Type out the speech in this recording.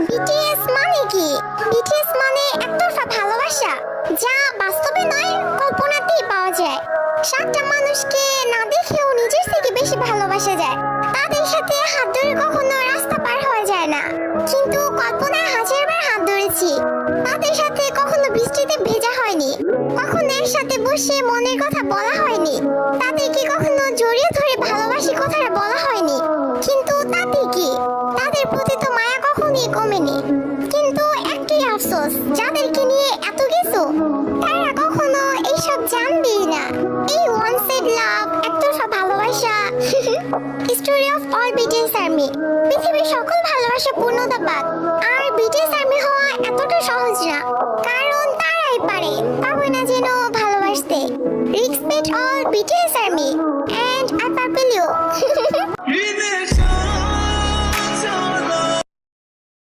BTS মানে কি? BTS মানে একতরফা ভালোবাসা, যা বাস্তবে নয় কল্পনাতেই পাওয়া যায়। সাতটা মানুষকে না দেখেও নিজের থেকে বেশি ভালোবাসা যায়। তাদের সাথে হাত ধরে কখনো রাস্তা পার হওয়া যায় না, কিন্তু কল্পনায় হাজারবার হাত ধরেছি। তাদের সাথে কখনো বৃষ্টিতে ভেজা হয়নি, কখনো একসাথে বসে মনের কথা বলা হয়নি, তাদেরকে কখনো জড়িয়ে ধরে ভালোবাসি কথাটা বলা হয়নি। কিন্তু তাতে কি, তাদের প্রতি তো মায়া কখনোই কমেনি। কিন্তু একটাই আফসোস, যাদেরকে নিয়ে এত কিছু তারা কখনো এইসব জানবেই না। এই ওয়ান সাইড লাভ, একতরফা ভালোবাসা। Story of all BTS army. পৃথিবীর সকল ভালোবাসা পূর্ণতা পাক, আর বিটিএস